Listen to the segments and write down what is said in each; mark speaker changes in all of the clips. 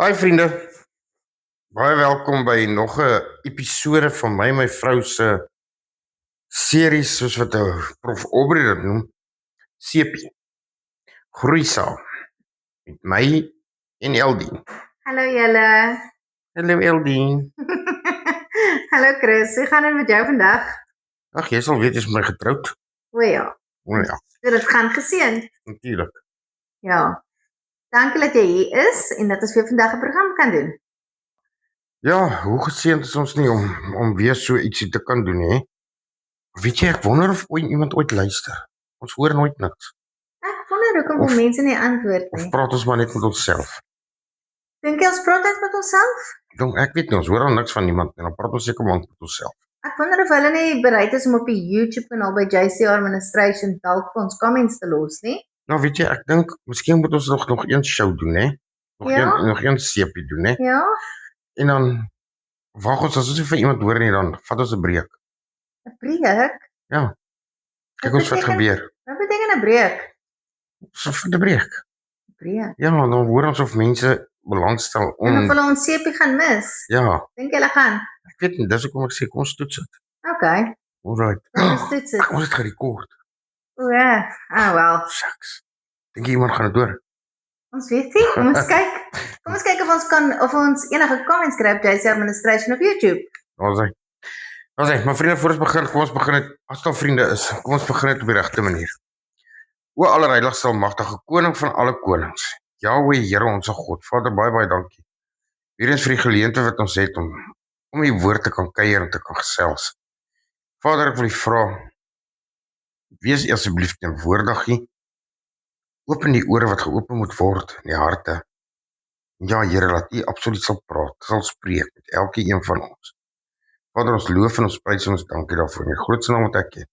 Speaker 1: Hi vriende, baie welkom by nog 'n episode van my en my vrou se series soos wat Prof Aubrey dit noem, Sepie. Groei saam met my en Eldien.
Speaker 2: Hallo julle.
Speaker 1: Hallo Eldien.
Speaker 2: Hallo Chris, hoe gaan dit met jou vandag?
Speaker 1: Ag, jy sal weet jy's met my getroud.
Speaker 2: O ja,
Speaker 1: O ja,
Speaker 2: so dit gaan geseënd.
Speaker 1: natuurlik.
Speaker 2: Ja. Dankie dat jy hier is en dat ons weer vandag 'n program kan doen.
Speaker 1: Ja, hoe geseënd is ons nie om weer so ietsie te kan doen hè? Weet jy, ek wonder of iemand ooit luister. Ons hoor nooit niks.
Speaker 2: Ek wonder hoekom
Speaker 1: Of-
Speaker 2: mense nie antwoord
Speaker 1: Of
Speaker 2: nie.
Speaker 1: praat ons maar net met onsself.
Speaker 2: Dink jy ons praat net met onsself?
Speaker 1: Ek weet nie, ons hoor al niks van niemand en dan praat ons seker maar met onsself.
Speaker 2: Ek wonder of hulle nie bereid is om op die YouTube kanaal by JC Administration dalk vir ons comments te los nie.
Speaker 1: Nou weet jy, ek dink miskien moet ons nog een show doen hè.
Speaker 2: Ja.
Speaker 1: Nog een sepie doen hè.
Speaker 2: Ja,
Speaker 1: En dan wag ons as ons nie vir iemand hoor nie, dan vat ons 'n breek.
Speaker 2: 'n breek.
Speaker 1: Ja. Kyk ons wat
Speaker 2: beteken-
Speaker 1: gebeur.
Speaker 2: Wat beteken 'n breek?
Speaker 1: So vir 'n breek.
Speaker 2: Breek.
Speaker 1: Ja, dan hoor ons of mense belangstel
Speaker 2: En of
Speaker 1: om
Speaker 2: hulle ons sepie gaan mis?
Speaker 1: ja,
Speaker 2: Dink hulle gaan?
Speaker 1: ek weet nie, dis hoekom ek sê kom ons toets dit.
Speaker 2: Okay.
Speaker 1: Alright.
Speaker 2: Ons toets dit.
Speaker 1: Ons het gerekord.
Speaker 2: O ja. Wel.
Speaker 1: Shucks. Dink jy iemand gaan dit hoor?
Speaker 2: Ons weet nie. Kom ons kyk. Kom ons kyk of ons enige comments kry op JC Administration op YouTube.
Speaker 1: Ons sê, maar vriende, voor ons begin, kom ons begin dit as daar vriende is. Kom ons begin dit op die regte manier. O allerheiligste almagtige koning van alle konings. Jahwe Here ons God. Vader, baie dankie. Weer eens vir die geleentheid wat ons het om die woord te kan kuier en te kan gesels. Vader, ek wil U vra, wees asseblief teenwoordig hier. Open die ore wat geopen moet word, en die harte. Ja, Here, laat U absoluut sal praat, sal spreek met elke een van ons. Vader, ons loof en ons prys en ons dankie daarvoor. In die grootste naam wat ek ken.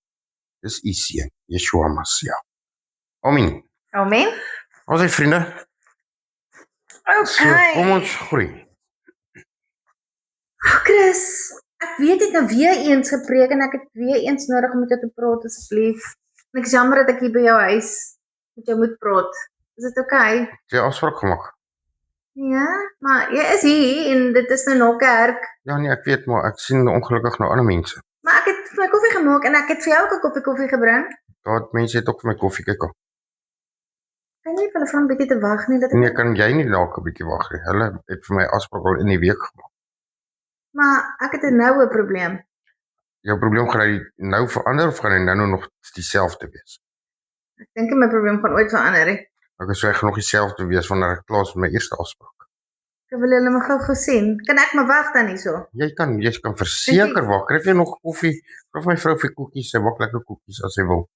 Speaker 1: Dis U seun, Yeshua Mashiach. Amen.
Speaker 2: Amen.
Speaker 1: Ons sê vriende, so kom ons groei.
Speaker 2: Chris, ek weet ek nou weer eens gepreek en ek het weer eens nodig om met jou te praat asseblief. En ek is jammer dat ek hier by jou huis met jou moet praat. Is dit oukei?
Speaker 1: Het jy afspraak gemaak?
Speaker 2: Ja, maar jy is hier en dit is nou nog kerk.
Speaker 1: Ja nee, ek weet, maar ek sien ongelukkig nou ander mense.
Speaker 2: Maar ek het vir my koffie gemaak en ek het vir jou ook 'n koppie koffie gebring.
Speaker 1: Daar mense het ook vir my koffie kyk al.
Speaker 2: Kan jy vir hulle vra 'n bietjie te wag nie dat ek
Speaker 1: Nee, kan jy nie dalk 'n bietjie wag nie. Hulle het vir my afspraak al in die week gemaak.
Speaker 2: Maar ek het nou 'n probleem.
Speaker 1: Jou probleem gaan hy nou verander of gaan hy nou nog dieselfde wees?
Speaker 2: Ek dink my probleem gaan ooit verander.
Speaker 1: Ek sê hy gaan nog dieselfde wees wanneer ek klaar is met my eerste afspraak.
Speaker 2: Ek wil hulle maar gou sien. Kan ek maar wag dan hierso?
Speaker 1: Jy kan verseker wag. Kry jy nog koffie? Vra my vrou vir koekies. Sy bak lekker koekies as sy wil.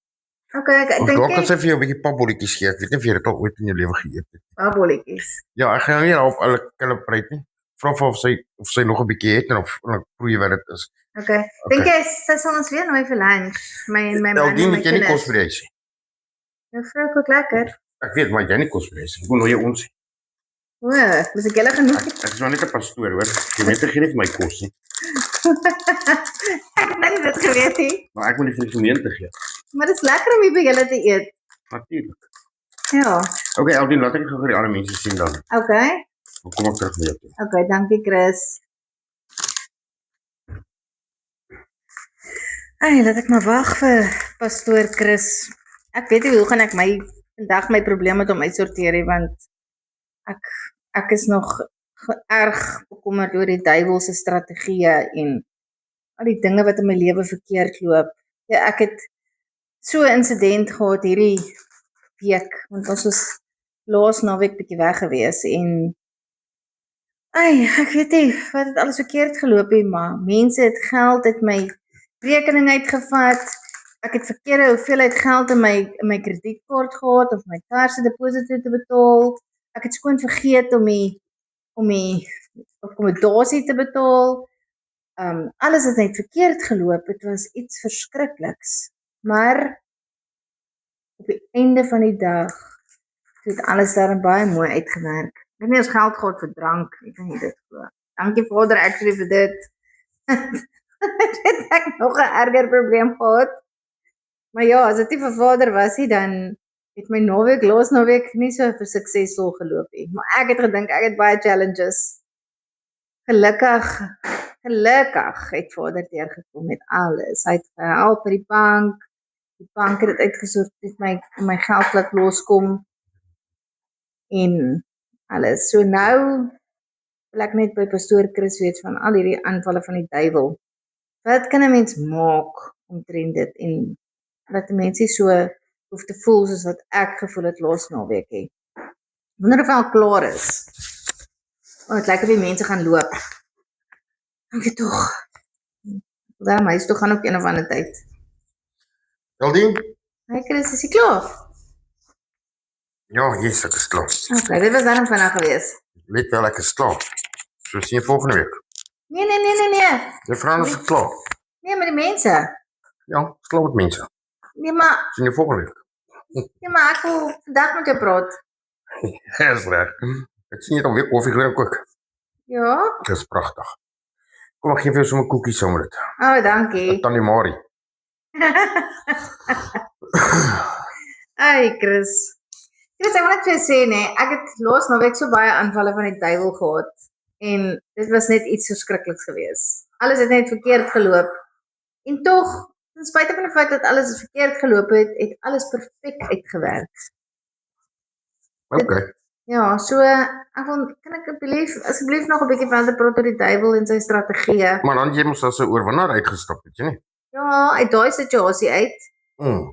Speaker 2: Okay, ek
Speaker 1: Of
Speaker 2: dink
Speaker 1: dalk kan sy vir jou 'n bietjie papbolletjies gee. Ek weet nie of jy dit al ooit in jou lewe geëet het.
Speaker 2: bolletjies.
Speaker 1: Ja, ek gaan nou nie daarop alle kalibrate nie. Vra vir of sy nog 'n bietjie het en of proe jy wat dit is.
Speaker 2: Okay. Dink jy sy sal ons weer nooi vir lunch? My man en
Speaker 1: Eldien,
Speaker 2: my
Speaker 1: het jy nie kos
Speaker 2: kinders.
Speaker 1: vir die huis nie?
Speaker 2: Jou vrou kook lekker.
Speaker 1: Ek weet, maar jy nie kos vir die huis nie. Hoe nooi jy ons?
Speaker 2: O, dis ek julle genoeg.
Speaker 1: Ek is maar net 'n pastoor, hoor. Jy weet ek gee nie vir my kos nie.
Speaker 2: Ek het nou nie dit geweet nie.
Speaker 1: Maar ek moet nie vir die gemeente gee.
Speaker 2: Maar dit is lekker om hier by julle te eet.
Speaker 1: Natuurlik.
Speaker 2: Ja.
Speaker 1: Okay, Eldien, laat ek gou die ander mense sien dan.
Speaker 2: Okay.
Speaker 1: Dan kom ek terug met jou toe.
Speaker 2: Okay, dankie Chris. Laat ek maar wag vir pastoor Chris. Ek weet nie hoe gaan ek vandag my probleem met hom uitsorteer nie, want ek is nog erg bekommerd oor die duiwelse strategieë en al die dinge wat in my lewe verkeerd loop. Ja, ek het so 'n insident gehad hierdie week, want ons was laas naweek bietjie weg gewees en ek weet nie wat het alles verkeerd geloop het, maar mense het geld uit my rekening uitgevat. Ek het verkeerde hoeveelheid geld in my kredietkaart gehad of my kar se deposito te betaal. Ek het skoon vergeet om die akkommodasie te betaal. Alles het net verkeerd geloop. Dit was iets verskrikliks. Maar op die einde van die dag het alles daar baie mooi uitgewerk. Ek het nie eens geld gehad vir drank, ek weet nie dit glo. Dankie Vader actually vir dit. Het ek nog 'n erger probleem gehad. Maar ja, as dit nie vir Vader was nie, dan het my laas naweek nie so vir suksesvol geloop nie. Maar ek het gedink ek het baie challenges. Gelukkig het Vader deurgekom met alles. Hy het gehelp met die bank het dit uitgesorteer, het my geld laat loskom en alles. So nou wil ek net by pastoor Chris weet van al hierdie aanvalle van die duiwel. Wat kan 'n mens maak omtrent dit en dat 'n mens nie so hoef te voel soos wat ek gevoel het laas naweek hè. Wonder of al klaar is. Het lyk of die mense gaan loop. Dink jy tog? Daarom hy is toe gaan op een of ander tyd.
Speaker 1: Eldien?
Speaker 2: Hy Chris, is jy klaar?
Speaker 1: Ja, yes, ek is klaar.
Speaker 2: Okay, dit was daarom vandag gewees.
Speaker 1: Weet wel, ek is klaar. So sien jy volgende week.
Speaker 2: Nee.
Speaker 1: Jy vra ons ek klaar.
Speaker 2: Nee, met die mense.
Speaker 1: Ja, ek is klaar met mense.
Speaker 2: Nee, maar
Speaker 1: Sien jy volgende week.
Speaker 2: ek wil vandag met jou praat.
Speaker 1: Ja, is reg. Ek sien jy dan weer koffie gedrink ook.
Speaker 2: Ja?
Speaker 1: Dit is pragtig. Kom, ek gee vir jou sommer koekies saam met dit.
Speaker 2: Dankie.
Speaker 1: Tannie Marie.
Speaker 2: Ai, Chris. Ek wil net vir jou sê nee, ek het laas naweek so baie aanvalle van die duiwel gehad en dit was net iets so skrikliks gewees. Alles het net verkeerd geloop. En tog, ten spyte van die feit dat alles verkeerd geloop het alles perfek uitgewerk.
Speaker 1: Okay.
Speaker 2: Ja, so kan ek asseblief nog 'n bietjie verder praat oor die duiwel en sy strategieë.
Speaker 1: Maar dan jy mos as 'n oorwinnaar uitgestap, weet jy nie?
Speaker 2: Ja, uit daai situasie uit.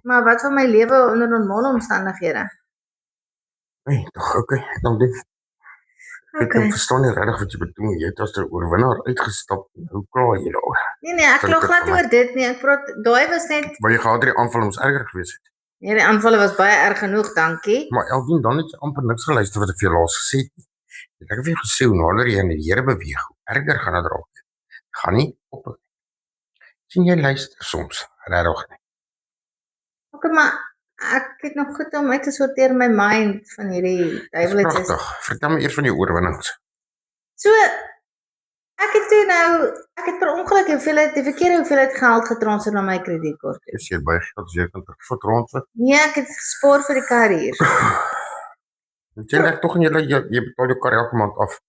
Speaker 2: Maar wat van my lewe onder normale omstandighede?
Speaker 1: Nee, toch, okay, dan dit. Ek verstaan nie regtig wat jy bedoel. Jy het as 'n oorwinnaar uitgestap. Hoe klaar jy daar?
Speaker 2: Nee, ek kla glad oor dit nie. Ek praat daai was net
Speaker 1: Maar jy gehad die aanval ons erger gewees het.
Speaker 2: Nee, die aanvalle was baie erg genoeg, dankie.
Speaker 1: Maar Eldien, dan het jy amper niks geluister wat ek vir jou laas gesê het. Ek het vir jou gesê hoe nader jy aan die Here beweeg, hoe erger gaan dit raak. Gaan nie op. Sien jy luister soms, regtig nie.
Speaker 2: Okay, maar ek het nog goed om uit te sorteer my mind van hierdie duiwelike.
Speaker 1: Pragtig. Vertel my eers van die oorwinnings.
Speaker 2: So ek het per ongeluk die verkeerde hoeveelheid geld getransfer na my kredietkaart.
Speaker 1: Is jy by geld as jy kan terugvertransfer?
Speaker 2: Nee, ek het gespaar vir die kar hier.
Speaker 1: Jy lê tog en jy betaal jou kar elke maand af.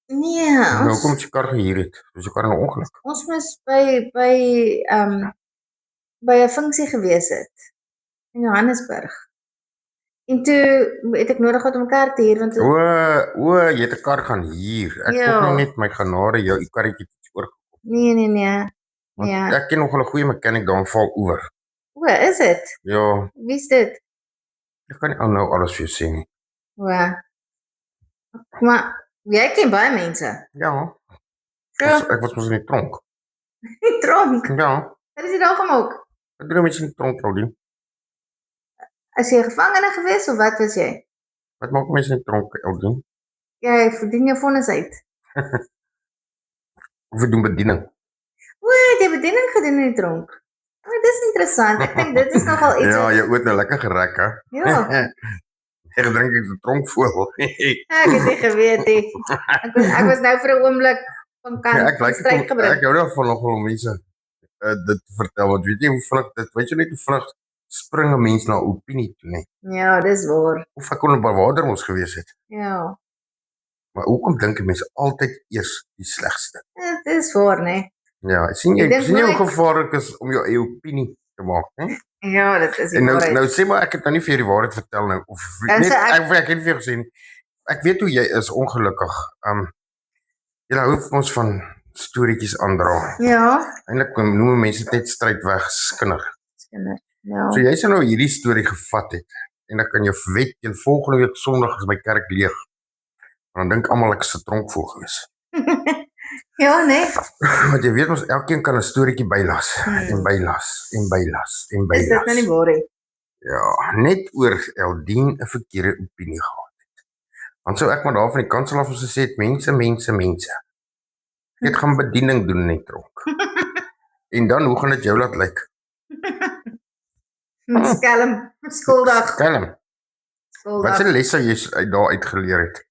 Speaker 2: Nee,
Speaker 1: Nou kom jy kar gehuur het. Dis jou kar in 'n ongeluk.
Speaker 2: Ons moes by 'n funksie gewees het in Johannesburg. En toe het ek nodig gehad om 'n kar te huur want
Speaker 1: jy het 'n kar gaan huur. Ek
Speaker 2: Ja.
Speaker 1: tog nie net my genade jou karretjie oorgekom.
Speaker 2: Nee.
Speaker 1: Want
Speaker 2: Ja.
Speaker 1: ek ken nog 'n goeie mechanic daar in Vaaloewer.
Speaker 2: Is dit?
Speaker 1: Ja,
Speaker 2: Wie's dit?
Speaker 1: ek kan nie nou alles vir jou sê nie.
Speaker 2: Maar jy ken baie mense.
Speaker 1: Ja,
Speaker 2: Ja.
Speaker 1: ek was mos in die tronk.
Speaker 2: Die tronk.
Speaker 1: Ja,
Speaker 2: Wat is jy daar gemaak?
Speaker 1: ek doen met in die tronk, Claudine.
Speaker 2: Is jy gevangene gewees of wat was jy?
Speaker 1: Wat maak mense in die tronk, Eldien?
Speaker 2: Jy verdien jou vonnis uit.
Speaker 1: Of we doen bediening.
Speaker 2: Het jy bediening gedoen in die tronk? Dis interessant. Ek dink dit is nogal iets.
Speaker 1: Ja, jy oet nou lekker gerek, hè?
Speaker 2: Ja.
Speaker 1: Ek drink ek 'n tronkvogel.
Speaker 2: Ek het nie geweet nie. Ek was nou vir 'n oomblik van kant
Speaker 1: Ja, ek
Speaker 2: stryd gebring.
Speaker 1: hou daarvan nogal om mense dit te vertel, want weet jy hoe vinnig dit, weet jy net hoe vinnig spring 'n mens na opinie toe, nee.
Speaker 2: Ja, dis waar.
Speaker 1: Of ek kon 'n bewaarder ons gewees het.
Speaker 2: Ja.
Speaker 1: Maar hoekom dink mense altyd eers die slegste?
Speaker 2: Dit is waar, né?
Speaker 1: Ja, sien jy
Speaker 2: Ek dink
Speaker 1: hoe
Speaker 2: nooit-
Speaker 1: gevaarlik is om jou eie opinie te maak, hè?
Speaker 2: Ja, dit is die
Speaker 1: En
Speaker 2: waarheid.
Speaker 1: nou sê maar ek het nou nie vir jou die waarheid vertel nou of
Speaker 2: Dan
Speaker 1: net
Speaker 2: sê
Speaker 1: ek het vir jou gesê nie. Ek weet hoe jy is ongelukkig. Jy hou ons van storieetjies aandra.
Speaker 2: Ja.
Speaker 1: Eintlik noem mense dit net stryd weg skinder.
Speaker 2: Ja.
Speaker 1: So jy sou nou hierdie storie gevat het en dan kan jy wet teen volgende week Sondag is my kerk leeg. En dan dink almal ek is 'n tronkvogel gewees.
Speaker 2: Ja, nee.
Speaker 1: Want jy weet ons elkeen kan 'n storieetjie bylas en bylas en bylas en
Speaker 2: Is dit nou nie
Speaker 1: bylas.
Speaker 2: waar nie?
Speaker 1: Ja, net oor Eldien 'n verkeerde opinie gehad het. Dan sou ek maar daar van die kansel af gesê het mense. Ek gaan bediening doen in die tronk. En dan hoe gaan dit jou laat lyk?
Speaker 2: Skelm, skuldig.
Speaker 1: Kalm. Wat 'n
Speaker 2: Skuldig.
Speaker 1: les sou jy daar uitgeleer het?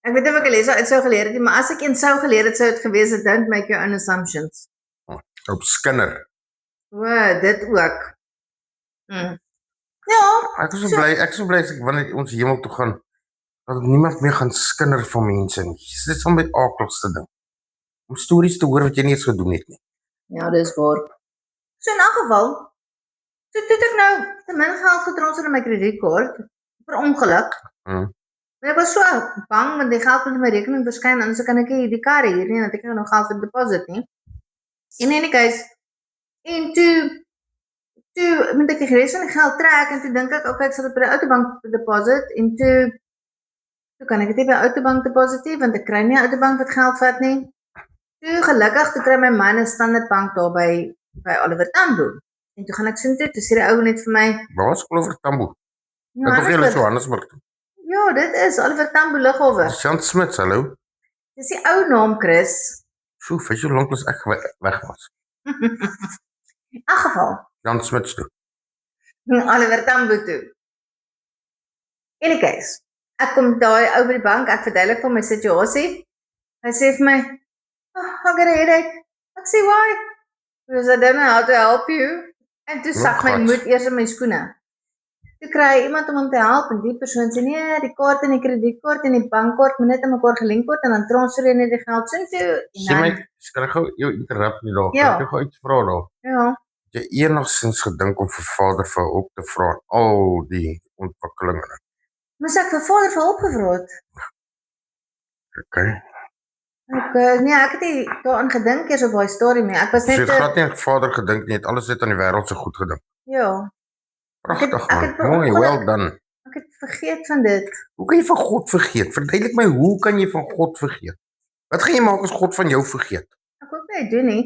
Speaker 2: Ek weet nie of ek 'n les uit sou geleer het nie, maar as ek een sou geleer het, sou dit gewees het don't make your own assumptions.
Speaker 1: Op skinder.
Speaker 2: Dit ook. Ja,
Speaker 1: Ek is so bly as ek wanneer ons hemel toe gaan, dat niemand meer gaan skinder van mense nie. Dit is al met aakligste ding. Om stories te hoor wat jy nie eens gedoen het nie.
Speaker 2: ja, dis waar. So in elk geval, so toe het ek nou te min geld getransfer in my kredietkaart per ongeluk. Maar ek was so bang want die geld moet in my rekening verskyn anders kan ek nie die kar hier nie, want ek het nog geld vir deposit nie. In any case, en toe moet ek die res van die geld trek en toe dink ek, okay, ek sal dit by die autobank deposit en toe kan ek dit nie by autobank deposit nie, want ek kry nie 'n autobank wat geld vat nie. Toe gelukkig toe kry my man 'n Standard Bank daar by Oliver Tambo. En toe gaan ek soontoe, toe sê die ou net vir my,
Speaker 1: Waar is Oliver Tambo?
Speaker 2: ja,
Speaker 1: Dit of jy is Johannesburg toe.
Speaker 2: ja, dit is Oliver Tambo Lughawe.
Speaker 1: Jan Smits, hallo.
Speaker 2: Dis die ou naam, Chris.
Speaker 1: Sjoe, weet jy hoe lank as ek weg was?
Speaker 2: In elk geval,
Speaker 1: Jan Smits toe.
Speaker 2: Oliver Tambo toe. In die case, ek kom daai ou by die bank, ek verduidelik vir my situasie. Hy sê vir my, I got a headache. Ek sê, why? Because I don't know how to help you. En toe sak my moed eers in my skoene. Toe kry iemand om te help en die persoon sê, nee, die kaart en die kredietkaart en die bankkaart moet net aan mekaar gelink word en dan transfer jy net die geld soontoe.
Speaker 1: Sê my, skry gou jou interrupt nie daar.
Speaker 2: Ja.
Speaker 1: Ek wil gou iets vra daar.
Speaker 2: Ja.
Speaker 1: Het jy enigstens gedink om vir Vader vir hulp te vra in al die ontwikkelinge?
Speaker 2: Moes ek vir Vader vir hulp gevra het?
Speaker 1: Okay.
Speaker 2: Nee, ek het nie daaraan gedink eers op daai storie nie. Ek was
Speaker 1: So jy
Speaker 2: net
Speaker 1: het glad nie aan Vader gedink nie, het alles net aan die wêreld so goed gedink.
Speaker 2: ja,
Speaker 1: Pragtig
Speaker 2: ek het
Speaker 1: man, mooi, well done.
Speaker 2: ek het vergeet van dit.
Speaker 1: Hoe kan jy van God vergeet? Verduidelik my, hoe kan jy van God vergeet? Wat gaan jy maak as God van jou vergeet?
Speaker 2: Ek hoop nie hy doen nie.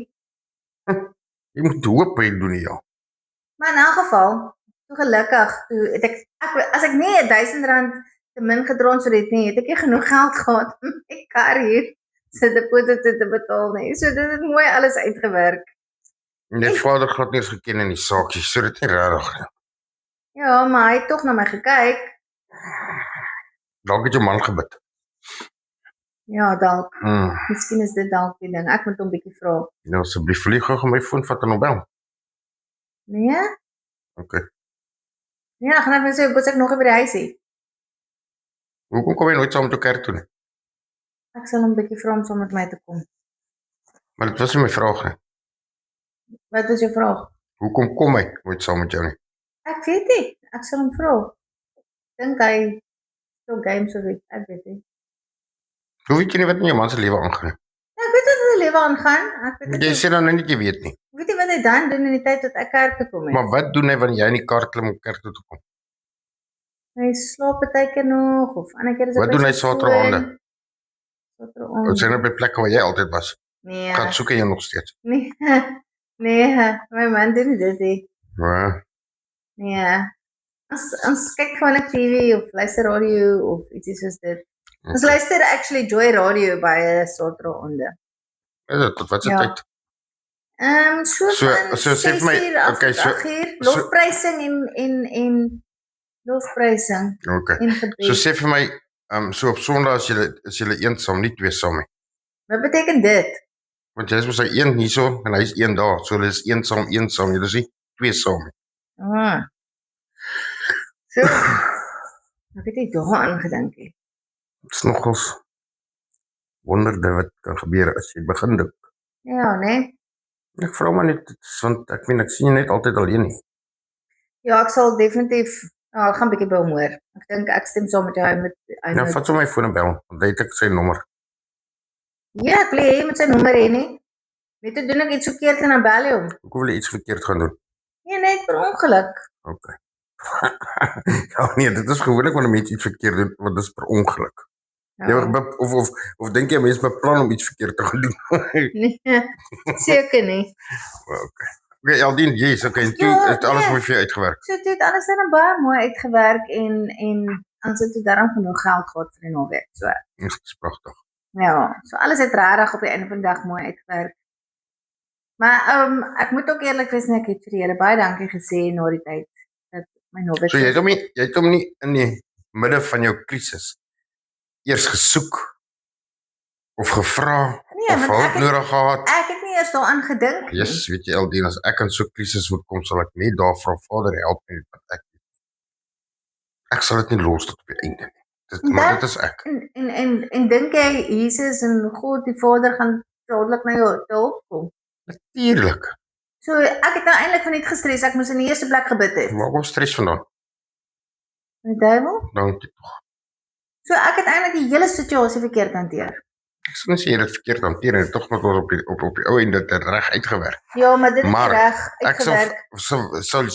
Speaker 1: Jy moet hoop hy doen nie, ja.
Speaker 2: Maar in elk geval, toe gelukkig, toe het ek as ek nie R1000 te min getransfer het nie, het ek nie genoeg geld gehad om my kar hier se deposito te betaal nie. So dit het mooi alles uitgewerk.
Speaker 1: En jy het Vader glad nie eens geken in die saak, jy so dit nie regtig nie.
Speaker 2: Ja, maar hy het tog na my gekyk.
Speaker 1: Dalk het jou man gebid.
Speaker 2: Ja, dalk.
Speaker 1: Hmm.
Speaker 2: Miskien is dit dalk die ding. Ek moet hom bietjie vra.
Speaker 1: Nou asseblief vlieg gou my foon vat en hom bel.
Speaker 2: Nee?
Speaker 1: Okay.
Speaker 2: Nee, dan gaan ek net sê, kos ek nog by die huis hê.
Speaker 1: Hoekom kom jy nooit saam met jou kerk toe nie?
Speaker 2: Ek sal hom bietjie vra om saam met my te kom.
Speaker 1: Maar dit was nie my vraag nie.
Speaker 2: Wat is jou vraag?
Speaker 1: Hoekom kom hy nooit saam met jou nie?
Speaker 2: Ek weet nie. Ek sal hom vra. Dink hy speel games of iets. Ek weet nie.
Speaker 1: Hoe weet jy nie wat in jou man se lewe aangaan nie?
Speaker 2: Ja, ek weet wat in die lewe aangaan. Ek weet
Speaker 1: Jy
Speaker 2: nie.
Speaker 1: sê dan net jy weet nie.
Speaker 2: Ek weet nie wat hy dan doen in die tyd tot ek kerk toe kom nie.
Speaker 1: Maar wat doen hy wanneer jy in die kar klim om kerk toe te kom?
Speaker 2: Hy slaap partykeer nog of ander keer is
Speaker 1: Wat doen hy Saterdagaande?
Speaker 2: Saterdagaande.
Speaker 1: Ons sien op die plekke waar jy altyd was.
Speaker 2: Nee.
Speaker 1: Gaan soek hy jou nog steeds.
Speaker 2: Nee. Nee, my man doen nie dit nie.
Speaker 1: Ja.
Speaker 2: Nee. Ons kyk gewoon op TV of luister radio of ietsie soos dit. Ons luister actually Joy Radio by Saterdagaande.
Speaker 1: Is dit tot wat se
Speaker 2: Ja.
Speaker 1: tyd?
Speaker 2: So van
Speaker 1: so sê vir my,
Speaker 2: 6 uur af
Speaker 1: okay,
Speaker 2: tot
Speaker 1: so-
Speaker 2: 8 uur.
Speaker 1: so-
Speaker 2: Lofprysing en lofprysing
Speaker 1: Okay.
Speaker 2: en
Speaker 1: So
Speaker 2: gebed.
Speaker 1: sê vir my, so op Sondag is julle eensaam, nie twee saam nie.
Speaker 2: Wat beteken dit?
Speaker 1: Want jy is mos hy een hierso en hy is een daar. So hulle is eensaam, julle is nie twee saam nie.
Speaker 2: Ah. So. Ek het nie daaraan gedink nie.
Speaker 1: Dit is nogals wonderde wat kan gebeur as jy begin dink.
Speaker 2: Ja, nee.
Speaker 1: Ek vra maar net, want ek meen ek sien jy net altyd alleen nie.
Speaker 2: Ja, ek sal definitief ek gaan bietjie by hom hoor. Ek dink ek stem saam met jou hy
Speaker 1: Nou
Speaker 2: moet.
Speaker 1: vat sommer my foon en bel, want hy het ek sy nommer.
Speaker 2: Ja, ek wil hê jy moet sy nommer hê nie. Weet jy doen ek iets verkeerd en dan bel jy hom.
Speaker 1: Hoekom wil jy iets verkeerd gaan doen?
Speaker 2: Nee, net per ongeluk.
Speaker 1: Okay. Ja nee, dit is gewoonlik wanneer mense iets verkeerd doen, want dit is per ongeluk.
Speaker 2: Ja.
Speaker 1: Jy, of dink jy mense beplan om iets verkeerd te gaan doen?
Speaker 2: Nee, seker nie.
Speaker 1: Okay, Aldien, yes, okay, en toe
Speaker 2: Ja,
Speaker 1: het alles
Speaker 2: nee.
Speaker 1: mooi vir jou uitgewerk.
Speaker 2: So dit het alles dan baie mooi uitgewerk en ons het daarom genoeg geld gehad vir die naweek. So
Speaker 1: Dit is pragtig.
Speaker 2: ja, so alles het regtig op die einde van die dag mooi uitgewerk. Maar ek moet ook eerlik wees, ek het vir die Here baie dankie gesê na die tyd dat my naweek.
Speaker 1: So jy het hom nie in die midde van jou krisis eers gesoek of gevra
Speaker 2: Nee,
Speaker 1: of
Speaker 2: want
Speaker 1: hulp nodig gehad.
Speaker 2: Ek het nie eers daaraan gedink nie.
Speaker 1: Yes, weet jy Aldien, as ek in so 'n krisis moet kom, sal ek net daar vra Vader help my met wat ek doen. Ek sal dit nie los tot op die einde nie. Maar dit is ek.
Speaker 2: En dink jy Jesus en God die Vader gaan dadelik na jou te hulp kom?
Speaker 1: Natuurlik.
Speaker 2: So ek het nou eintlik van net gestres, ek moes in die eerste plek gebid het.
Speaker 1: Waar kom stres vandaan?
Speaker 2: Van die duiwel?
Speaker 1: Dankie tog.
Speaker 2: So ek het eintlik die hele situasie verkeerd hanteer.
Speaker 1: Ek sê jy het dit verkeerd hanteer en tog moet ons op die ou en dit reg uitgewerk.
Speaker 2: Ja, maar dit is
Speaker 1: Maar
Speaker 2: reg
Speaker 1: Ek
Speaker 2: uitgewerk.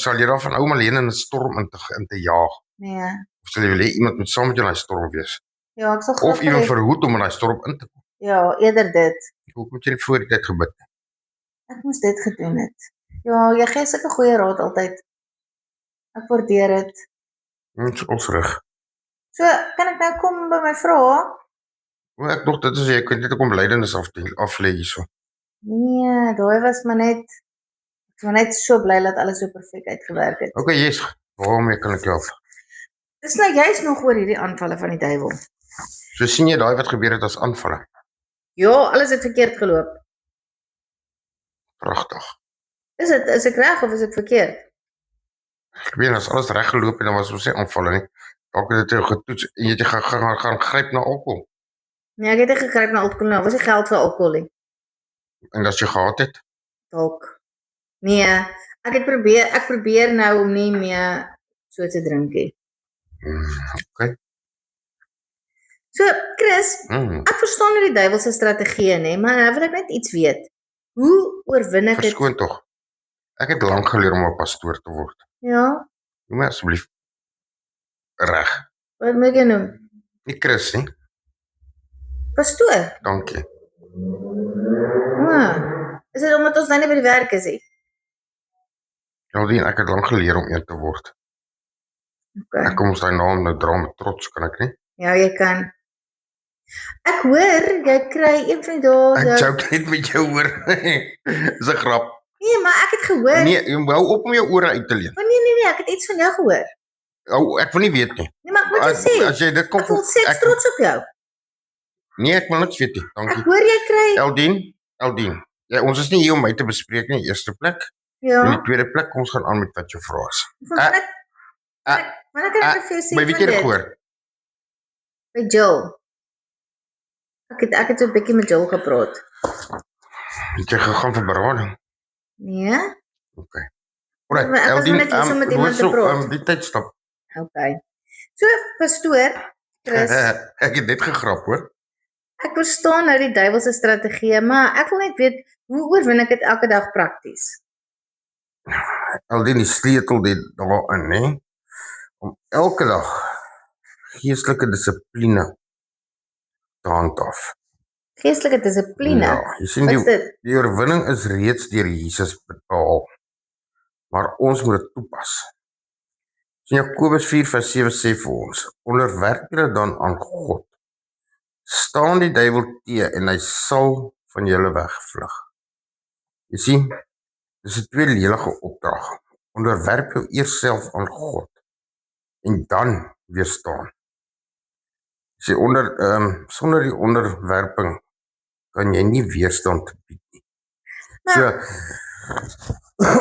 Speaker 1: sal jy daarvan hou om alleen in 'n storm in te jaag?
Speaker 2: Nee.
Speaker 1: Of sal jy wil hê iemand moet saam met jou in daai storm wees?
Speaker 2: Ja, ek sal
Speaker 1: Of
Speaker 2: graag
Speaker 1: iemand
Speaker 2: wil hê-
Speaker 1: verhoed om in daai storm in te kom?
Speaker 2: Ja, eerder dit.
Speaker 1: Hoekom moet jy nie voor die tyd gebid nie?
Speaker 2: Ek moes dit gedoen het. Ja, jy gee sulke goeie raad altyd. Ek waardeer dit.
Speaker 1: Ons reg.
Speaker 2: So, kan ek nou kom by my vrae?
Speaker 1: Ek dog dit is jy kan net kom belydenis aflê hierso.
Speaker 2: Nee, daai was maar net ek was net so bly dat alles so perfek uitgewerk het.
Speaker 1: Okay, yes. Waarmee kan ek jou help?
Speaker 2: Dis nou juist nog oor hierdie aanvalle van die duiwel.
Speaker 1: So sien jy daai wat gebeur het as aanvalle.
Speaker 2: Ja, alles het verkeerd geloop.
Speaker 1: Pragtig.
Speaker 2: Is ek reg of is dit verkeerd?
Speaker 1: Ek weet as alles reg geloop het dan was ons nie aanvalle nie. Dalk het dit jou getoets en jy het gaan gryp na alkohol.
Speaker 2: Nee, ek het nie gegryp na alkohol nie. Was nie geld vir alkohol nie.
Speaker 1: En as jy gehad het,
Speaker 2: Dalk. Nee, ek probeer nou om nie meer so te drink nie.
Speaker 1: okay.
Speaker 2: So, Chris, ek verstaan nie die duiwel se strategieë nie, maar nou wil ek net iets weet. Hoe oorwin ek dit?
Speaker 1: Verskoon tog. Ek het lank geleer om 'n pastoor te word.
Speaker 2: Ja,
Speaker 1: Noem my asseblief reg.
Speaker 2: wat moet ek noem?
Speaker 1: Nie Chris nie.
Speaker 2: Pastoor.
Speaker 1: Dankie.
Speaker 2: Is dit omdat ons nou nie by die werk is nie?
Speaker 1: Jaldien, ek het lank geleer om een te word.
Speaker 2: Okay.
Speaker 1: Ek kom ons daai naam nou dra met trots, kan ek nie?
Speaker 2: Ja, jy kan. Ek hoor jy kry een van die dae.
Speaker 1: Ek joke net met jou hoor. Dis 'n grap.
Speaker 2: Nee, maar ek het gehoor.
Speaker 1: Nee, jy hou op om jou ore uit te leen.
Speaker 2: Nee, ek het iets van jou gehoor.
Speaker 1: Ek wil nie weet nie.
Speaker 2: Nee, maar ek moet jou sê.
Speaker 1: As jy dit kom
Speaker 2: Ek voel seks trots op jou.
Speaker 1: Nee, ek wil niks weet nie. Dankie.
Speaker 2: Ek hoor jy kry.
Speaker 1: Eldien. Ja, ons is nie hier om my te bespreek nie, eerste plek.
Speaker 2: Ja.
Speaker 1: In die tweede plek, ons gaan aan met wat jou vra is.
Speaker 2: Wanneer kan ek vir jou sê
Speaker 1: By wie het jy dit gehoor?
Speaker 2: By Jill. Ek het so 'n bietjie met Jill gepraat.
Speaker 1: Het jy gegaan vir berading?
Speaker 2: Nee?
Speaker 1: Okay. Alright,
Speaker 2: Maar ek was
Speaker 1: Eldien,
Speaker 2: net hier om met iemand te praat.
Speaker 1: die tyd stap.
Speaker 2: Okay. So, pastoor Chris,
Speaker 1: Ek het net gegrap, hoor.
Speaker 2: ek verstaan nou die duiwel se strategieë, maar ek wil net weet hoe oorwin ek dit elke dag prakties?
Speaker 1: Eldien, die sleutel dit daarin, né? Om elke dag geestelike dissipline te handhaaf.
Speaker 2: Geestelike dissipline.
Speaker 1: Ja, jy sien
Speaker 2: Wat is dit?
Speaker 1: die oorwinning is reeds deur Jesus bepaal. Maar ons moet dit toepas. So Jakobus 4:7 sê vir ons: onderwerp julle dan aan God. Staan die duiwel teë en hy sal van julle wegvlug. Jy sien, dis 'n tweeledige opdrag. Onderwerp jou eers self aan God en dan weerstaan. Jy sê sonder die onderwerping kan jy nie weerstand bied nie. So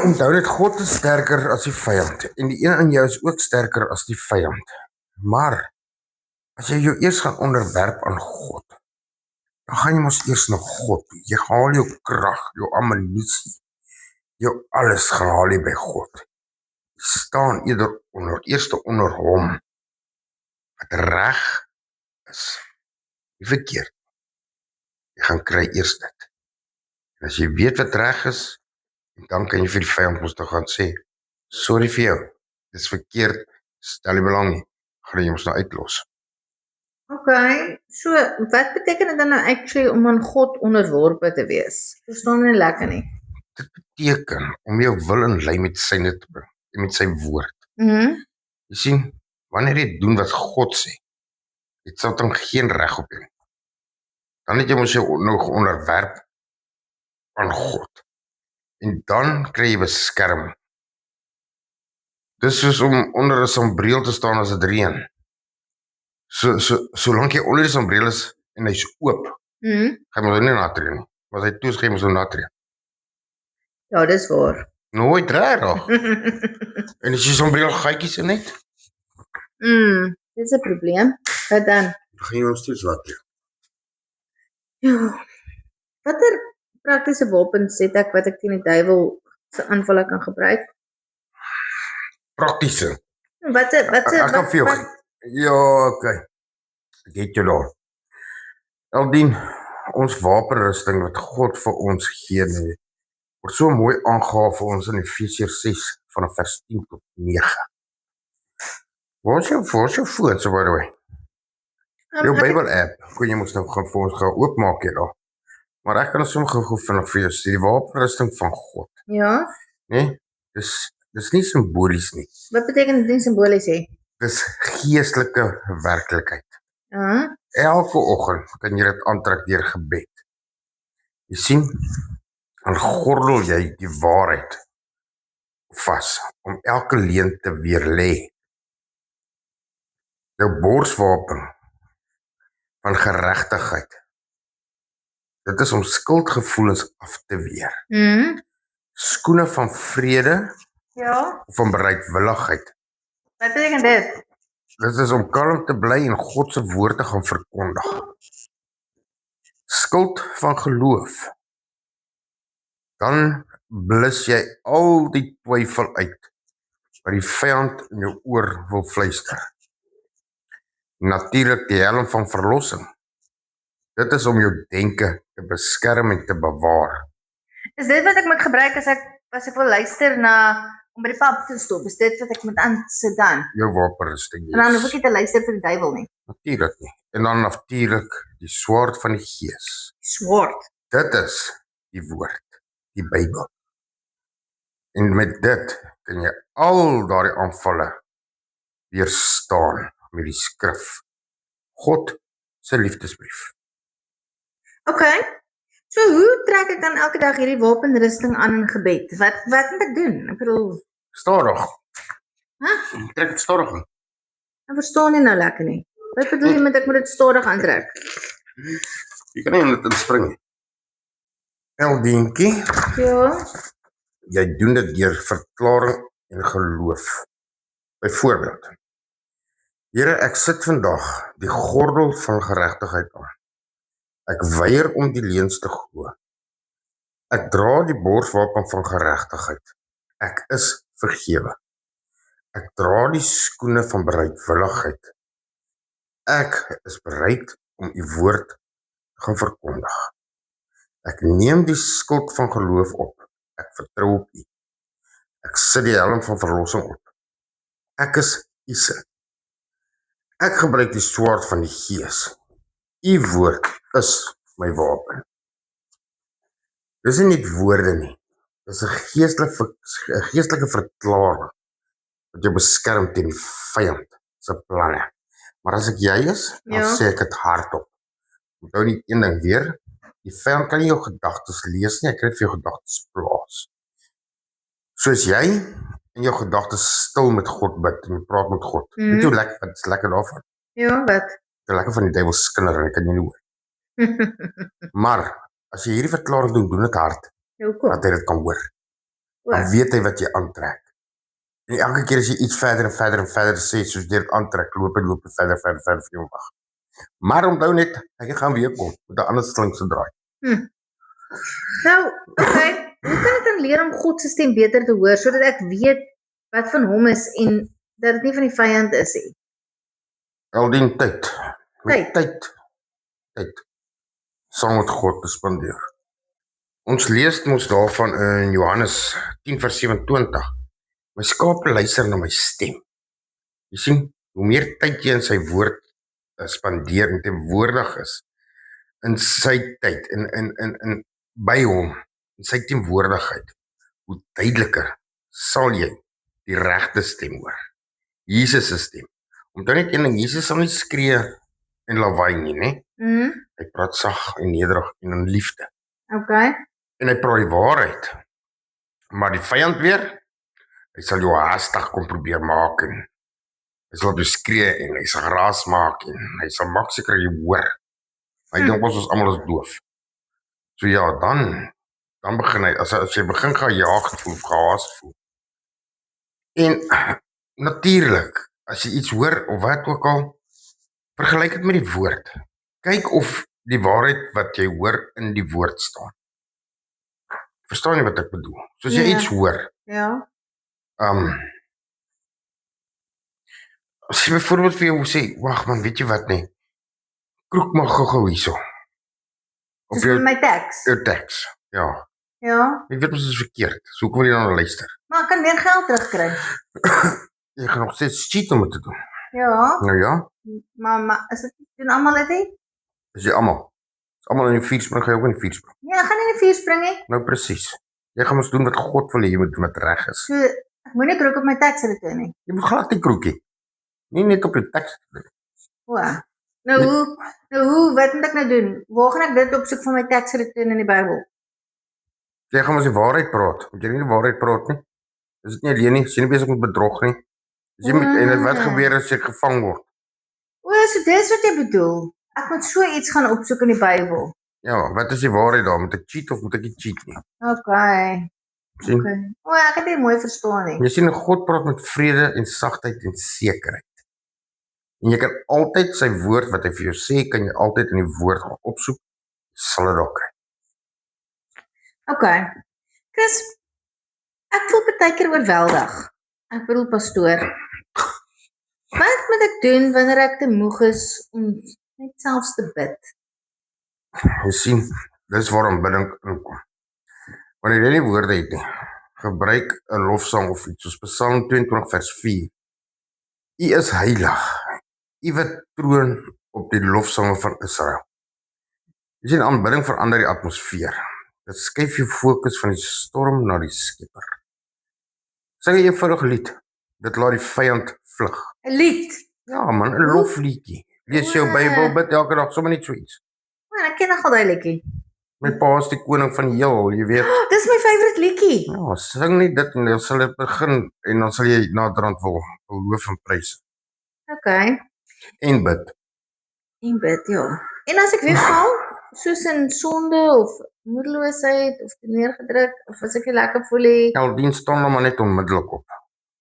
Speaker 1: onthou net, God is sterker as die vyand en die een in jou is ook sterker as die vyand. Maar as jy jou eers gaan onderwerp aan God, dan gaan jy mos eers na God toe. Jy haal jou krag, jou ammunisie, jou alles gaan haal jy by God. Jy staan eers onder hom wat reg is, nie verkeerd. Jy gaan kry eers dit. En as jy weet wat reg is, dan kan jy vir die vyand mos gaan sê, sorry vir jou, dis verkeerd, stel nie belang nie, gaan jy ons nou uitlos.
Speaker 2: Okay, so wat beteken dit dan nou actually om aan God onderworpe te wees? Verstaan nie lekker nie.
Speaker 1: Dit beteken om jou wil in lyn met syne te bring, en met sy woord. Jy sien, wanneer jy doen wat God sê, het Satan geen reg op jou. Dan het jy mos jou nog onderwerp aan God. En dan kry jy beskerming. Dis soos om onder 'n sambreel te staan as dit reën. Solank jy onder die sambreel is en hy's oop, gaan jy mos nie nat reën nie. Maar as hy toe is, gaan jy mos nou nat reën.
Speaker 2: Ja, dis waar.
Speaker 1: Nooit reg. En as jy sambreel gaatjies in het,
Speaker 2: Dis 'n probleem. Wat dan?
Speaker 1: Gaan jy ons steeds wat doen?
Speaker 2: Ja. Watter praktiese wapens het ek wat ek teen die duiwel se aanvalle kan gebruik?
Speaker 1: Praktiese.
Speaker 2: Ek
Speaker 1: kan vir jou Ja, okay. Ek het jou daar. Eldien, ons wapenrusting wat God vir ons gee, word so mooi aangehaal vir ons in Efesiërs 6 vanaf vers 10 tot 9. Waar is jou foon, so by the way? Jou Bible app, kon jy mos nou gaan vir ons gaan oopmaak hier daar. Maar ek kan sommer gou vinnig vir jou sê, die wapenrusting van God,
Speaker 2: Ja.
Speaker 1: né? Dis nie simbolies nie.
Speaker 2: Wat beteken dit nie simbolies hê?
Speaker 1: Dis geestelike werklikheid.
Speaker 2: Ja.
Speaker 1: Elke oggend kan jy dit aantrek deur gebed. Jy sien, dan gordel jy die waarheid vas om elke leuen te weerlê. Jou borswapen van geregtigheid. Dit is om skuldgevoelens af te weer. Skoene van vrede
Speaker 2: Ja.
Speaker 1: of van bereidwilligheid.
Speaker 2: Wat beteken dit?
Speaker 1: Dit is om kalm te bly en God se woord te gaan verkondig. Skild van geloof. Dan blus jy al die twyfel uit wat die vyand in jou oor wil fluister. Natuurlik die helm van verlossing. Dit is om jou denke te beskerm en te bewaar.
Speaker 2: Is dit wat ek moet gebruik as ek wil luister na om by die pub te stop? Is dit wat ek moet aansit dan?
Speaker 1: Jou wapenrusting.
Speaker 2: En dan hoef ek nie te luister vir die duiwel nie.
Speaker 1: Natuurlik nie. En dan natuurlik die swaard van die gees.
Speaker 2: Swaard.
Speaker 1: Dit is die woord, die Bybel. En met dit kan jy al daardie aanvalle weerstaan met die skrif. God se liefdesbrief.
Speaker 2: Okay. So hoe trek ek dan elke dag hierdie wapenrusting aan in gebed? Wat moet ek doen? Ek bedoel,
Speaker 1: Stadig.
Speaker 2: Hæ?
Speaker 1: Trek dit stadig aan.
Speaker 2: ek verstaan nie nou lekker nie. Wat bedoel jy met ek moet dit stadig aantrek?
Speaker 1: Jy kan nie in dit inspring nie. Eldientjie,
Speaker 2: Ja.
Speaker 1: jy doen dit deur verklaring en geloof. Byvoorbeeld, Here, ek sit vandag die gordel van geregtigheid aan. Ek weier om die leuns te glo. Ek dra die borswapen van geregtigheid. Ek is vergewe. Ek dra die skoene van bereidwilligheid. Ek is bereid om u woord te gaan verkondig. Ek neem die skild van geloof op. Ek vertrou op u. Ek sit die helm van verlossing op. Ek is u se. Ek gebruik die swaard van die gees. U woord is my wapen. Dis nie net woorde nie. Dis 'n geestelike verklaring wat jou beskerm teen die vyand se planne. Maar as ek jy is, dan
Speaker 2: Ja.
Speaker 1: sê ek dit hardop. Onthou net een ding weer, die vyand kan nie jou gedagtes lees nie, hy kan net vir jou gedagtes plaas. Soos jy in jou gedagtes stil met God bid en praat met God. Weet jy hoe lekker, wat is lekker daarvan?
Speaker 2: Ja, wat?
Speaker 1: Dit is lekker van die duiwel se kinders en ek kan jy nie hoor. Maar as jy hierdie verklaring doen dit hard,
Speaker 2: Hoekom?
Speaker 1: dat hy dit kan hoor. Dan
Speaker 2: Wat?
Speaker 1: weet hy wat jy aantrek. En elke keer as jy iets verder en verder en verder sê, soos deur dit aantrek, loop en verder vir jou wag. Maar onthou net, hy gaan weer kom met 'n ander slinkse draai.
Speaker 2: Nou, okay. Hoe kan ek dan leer om God se stem beter te hoor sodat ek weet wat van hom is en dat dit nie van die vyand is nie?
Speaker 1: Aldien tyd. Met tyd. Saam met God te spandeer. Ons lees mos daarvan in Johannes 10 vers 27. My skape luister na my stem. Jy sien, hoe meer tyd jy in sy woord spandeer en teenwoordig is in sy tyd in by hom, in sy teenwoordigheid, hoe duideliker sal jy die regte stem hoor. Jesus se stem. Onthou net een ding, Jesus sal nie skree en lawaai nie, né? Hy praat sag en nederig en in liefde.
Speaker 2: Okay.
Speaker 1: En hy praat die waarheid. Maar die vyand weer, hy sal jou haastig kom probeer maak en hy sal op jou skree en hy sal geraas maak en hy sal maak seker jy hoor. Hy dink ons is almal is doof. So ja, dan begin hy, as jy begin gejaag voel, gehaas voel. En natuurlik, as jy iets hoor of wat ook al, vergelyk dit met die woord. Kyk of die waarheid wat jy hoor in die woord staan. Verstaan jy wat ek bedoel? Soos jy
Speaker 2: Ja.
Speaker 1: iets hoor,
Speaker 2: Ja.
Speaker 1: as jy byvoorbeeld vir jou sê, wag man, weet jy wat nie, kroek maar gou hierso, op
Speaker 2: Soos met my teks.
Speaker 1: jou teks, ja,
Speaker 2: Ja.
Speaker 1: jy weet mos dit is verkeerd, so hoekom wil jy nou luister?
Speaker 2: Maar ek kan meer geld terugkry.
Speaker 1: Jy gaan nog steeds cheat om dit te doen,
Speaker 2: Ja.
Speaker 1: nou ja,
Speaker 2: Maar is dit doen almal dit nie?
Speaker 1: is jy allemaal, as allemaal in die vuur spring, ga jy ook in die vuur spring,
Speaker 2: Ja, ek gaan nie in die vuur spring nie.
Speaker 1: nou precies, jy gaan ons doen wat God wil hê jy moet doen wat reg is,
Speaker 2: So ek moenie krook op my tax return nie.
Speaker 1: jy moet glad nie kroekie, nie net op jou teks,
Speaker 2: O. Nou hoe wat moet ek nou doen? Waar gaan ek dit opsoek van my tax return in die Bybel?
Speaker 1: jy gaan ons die waarheid praat, moet jy nie die waarheid praat nie, is dit nie alleen nie, is jy nie bezig met bedrog nie, is jy met, en wat gebeur as jy gevang word?
Speaker 2: O, so dis wat jy bedoel. Ek moet so iets gaan opsoek in die Bybel.
Speaker 1: Ja, wat is die waarheid daar? Moet ek cheat of moet ek nie cheat nie?
Speaker 2: Okay.
Speaker 1: Sien?
Speaker 2: Okay. O, ek het dit mooi verstaan nie.
Speaker 1: Jy sien, God praat met vrede en sagtheid en sekerheid. En jy kan altyd sy woord wat hy vir jou sê, kan jy altyd in die woord gaan opsoek, sal dit ook kry.
Speaker 2: Okay. Chris, ek voel baie keer oorweldig. Ek bedoel pastoor. Wat moet ek doen wanneer ek te moeg is om net selfs te bid?
Speaker 1: Jy sien, dis waar aanbidding inkom. Wanneer jy nie woorde het nie, gebruik 'n lofsang of iets soos Psalm 22 vers 4. U is heilig. U wat troon op die lofsange van Israel. Jy sien, aanbidding verander die atmosfeer. Dit skuif jou fokus van die storm na die Skepper. Sing 'n eenvoudige lied. Dit laat die vyand vlug.
Speaker 2: 'n Lied.
Speaker 1: Ja man, 'n lofliedjie. Lees jou Bybel, bid elke dag, sommer net so iets.
Speaker 2: Man, ek ken nogal daai liedjie.
Speaker 1: My pa is die koning van die heel, jy weet.
Speaker 2: Oh, dis my favourite liedjie.
Speaker 1: Ja, sing nie dit en dan sal dit begin en dan sal jy naderhand wil loof en prys
Speaker 2: Okay.
Speaker 1: en bid.
Speaker 2: En bid, ja. En as ek weer val, soos in sonde of moedeloosheid of neergedruk of as ek nie lekker voel nie.
Speaker 1: Aldien staan hom maar net onmiddellik op.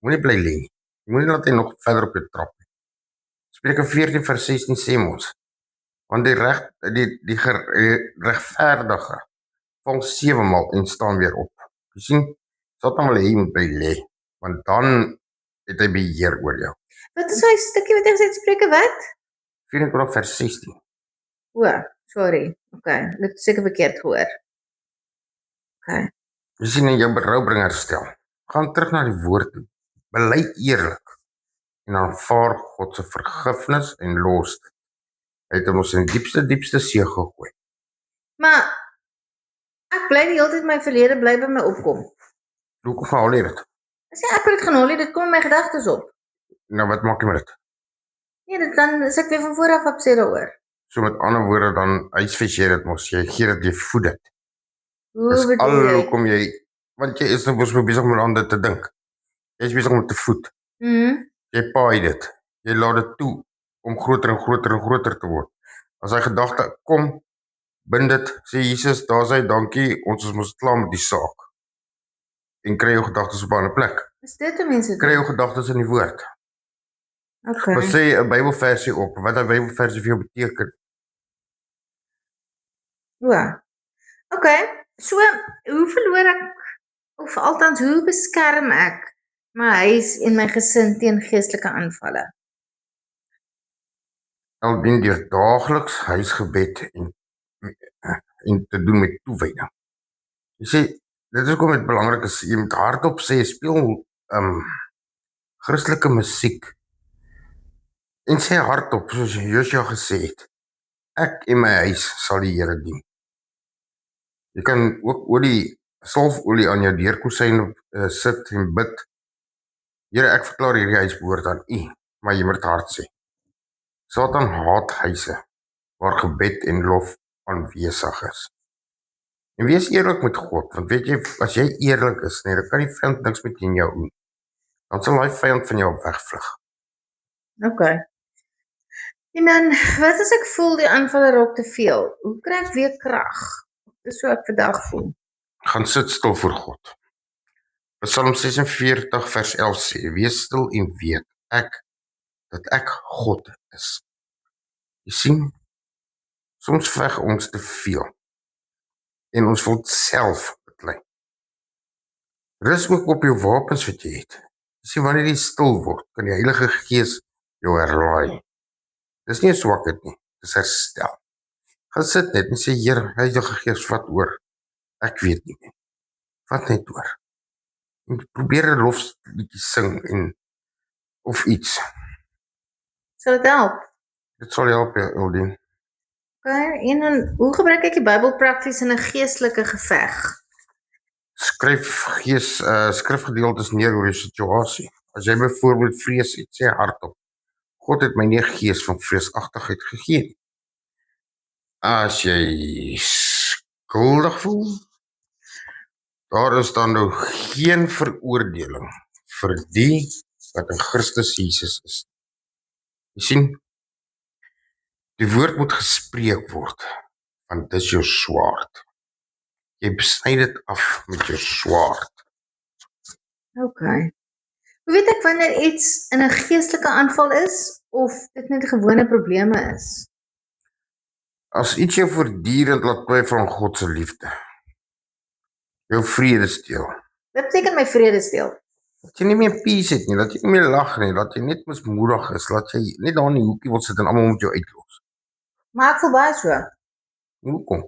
Speaker 1: Moenie bly lê nie. Jy moenie laat hy nog verder op jou trap nie. Spreuke 14 vers 16 sê ons, want die regverdige val 7 maal en staan weer op. Jy sien, Satan wil hê jy moet bly lê, want dan het hy beheer oor jou.
Speaker 2: Wat is daai stukkie wat jy gesê het, Spreuke wat?
Speaker 1: 24 vers 16.
Speaker 2: O, sorry. Okay, ek het seker verkeerd gehoor. Okay.
Speaker 1: Jy sien, in jou berou bring herstel. Gaan terug na die woord toe. Bely eerlik en aanvaar God se vergifnis en los dit. Hy het ons in die diepste see gegooi.
Speaker 2: Maar ek bly die hele tyd my verlede bly by my opkom.
Speaker 1: Hoekom haal jy dit?
Speaker 2: As jy ek wil dit gaan haal, dit kom in my gedagtes op.
Speaker 1: Nou wat maak jy met dit?
Speaker 2: Nee, dan is ek weer van voor af opsê daaroor.
Speaker 1: So met ander woorde dan huisves jy dit mos, jy gee dit, jy voed dit.
Speaker 2: Hoe
Speaker 1: Dis
Speaker 2: bedoel
Speaker 1: al
Speaker 2: jy?
Speaker 1: hoekom jy, want jy is nou mos besig om aan dit te dink. Jy is besig om te voed. Jy paai dit. Jy laat dit toe om groter en groter en groter te word. As hy gedagte kom, bind dit, sê Jesus, daar's hy, dankie, ons is mos klaar met die saak. En kry jou gedagtes op 'n ander plek.
Speaker 2: Is dit hoe mense
Speaker 1: Kry jou gedagtes in die woord.
Speaker 2: Okay.
Speaker 1: Maar sê 'n Bybelversie op, wat 'n Bybelversie vir jou beteken.
Speaker 2: Ja. Okay. So, hoe verloor ek of althans hoe beskerm ek my huis en my gesin teen geestelike aanvalle?
Speaker 1: Aldien deur daagliks huisgebed en te doen met toewyding. Jy sê, dit is hoekom dit belangrik is, jy moet hardop sê, speel Christelike musiek en sê hardop, soos Joshua gesê het, ek en my huis sal die Here dien. Jy kan ook olie, salfolie aan jou deurkosyn sit en bid. Here, ek verklaar hierdie huis behoort aan U, maar jy moet hard sê. Satan haat huise waar gebed en lof aanwesig is. En wees eerlik met God, want weet jy, as jy eerlik is, nee, dan kan die vyand niks met in jou doen. Dan sal die vyand van jou wegvlug.
Speaker 2: Okay. En dan, wat as ek voel die aanvalle raak te veel? Hoe kry ek weer krag? Dis hoe ek vandag voel.
Speaker 1: Gaan sit stil voor God. Psalm 46 vers 11 sê, wees stil en weet, ek dat ek God is. Jy sien, soms veg ons te veel en ons wil self beklei. Rus ook op jou wapens wat jy het. Jy sien, wanneer jy stil word, kan die Heilige Gees jou herlaai. Dis nie 'n swakheid nie, dis herstel. Gaan sit net en sê, Here, Heilige Gees, vat oor. Ek weet nie meer. Vat net oor. En probeer 'n lofliedjie sing of iets.
Speaker 2: Sal dit help?
Speaker 1: Dit sal help, Eldien.
Speaker 2: Okay, en dan, hoe gebruik ek die Bybel prakties in 'n geestelike geveg?
Speaker 1: Skryf skrifgedeeltes neer oor die situasie. As jy byvoorbeeld vrees het, sê hardop, God het my nie 'n gees van vreesagtigheid gegee nie. As jy skuldig voel, daar is dan nou geen veroordeling vir die wat in Christus Jesus is. Jy sien, die woord moet gespreek word, want dis jou swaard. Jy besny dit af met jou swaard.
Speaker 2: Okay. Hoe weet ek wanneer iets in 'n geestelike aanval is of dit net gewone probleme is?
Speaker 1: As iets jou voortdurend laat twyfel aan God se liefde, jou vrede steel,
Speaker 2: Wat beteken my vrede steel?
Speaker 1: dat jy nie meer peace het nie, dat jy nie meer lag nie, dat jy net mismoedig is, dat jy net daar in die hoekie wil sit en almal moet jou uitlos.
Speaker 2: Maar ek voel baie so.
Speaker 1: Hoekom?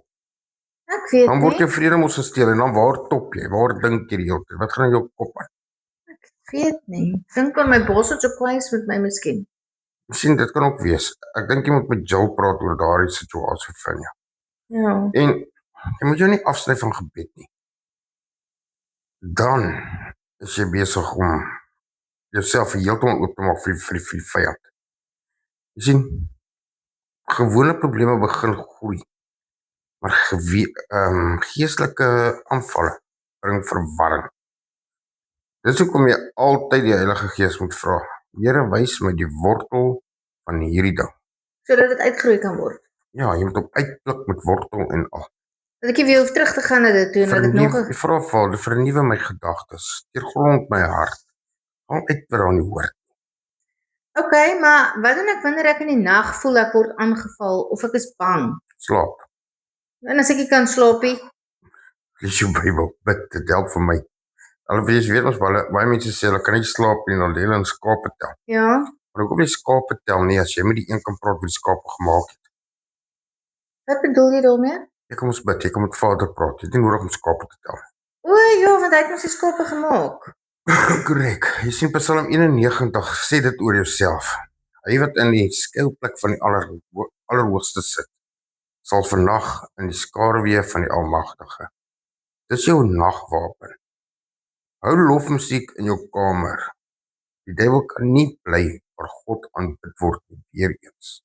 Speaker 2: Ek weet
Speaker 1: Dan word
Speaker 2: nie.
Speaker 1: jou vrede mos gesteel en dan waar top jy? Waar dink jy die hele tyd? Wat gaan in jou kop aan?
Speaker 2: Ek weet nie. Dink aan my bos wat so kwaai is met my miskien.
Speaker 1: Sien, dit kan ook wees. Ek dink jy moet met Jill praat oor daardie situasie van jou.
Speaker 2: Ja.
Speaker 1: En jy moet jou nie afsny van gebed nie. Dan is jy besig om jouself heeltemal oop te maak vir die vyand. Jy sien, gewone probleme begin groei, maar geestelike aanvalle bring verwarring. Dis hoekom jy altyd die Heilige Gees moet vra. Here, wys my die wortel van hierdie ding.
Speaker 2: Sodat dit uitgroei kan word.
Speaker 1: Ja, jy moet op uitpluk met wortel en al.
Speaker 2: Dat ek nie weer hoef terug te gaan na dit toe en dat ek nog 'n
Speaker 1: Vra Vader, vernuwe my gedagtes, deurgrond my hart. Al uit wat daar nie hoort.
Speaker 2: Okay, maar wat doen ek wanneer ek in die nag voel ek word aangeval of ek is bang?
Speaker 1: Slaap.
Speaker 2: En as ek nie kan slaap nie,
Speaker 1: Lees jou Bybel, bid, dit help vir my. Alhoewel jy weet ons baie mense sê hulle kan nie slaap nie, dan lê hulle in skape tel.
Speaker 2: ja.
Speaker 1: Maar hoekom nie skape tel nie as jy met die een kan praat wat die skape gemaak het?
Speaker 2: Wat bedoel jy daarmee?
Speaker 1: Jy kan ons bid, jy kan met Vader praat. Jy het nie nodig om skape te tel.
Speaker 2: O ja, want hy het mos die skape gemaak.
Speaker 1: Korrek. Jy sien Psalm 91 sê dit oor jouself. Hy wat in die skuilplek van die Allerhoogste sit, sal vannag in die skaduwee van die Almagtige. Dis jou nagwapen. Hou lofmusiek in jou kamer. Die duiwel kan nie bly waar God aanbid word nie, weer eens.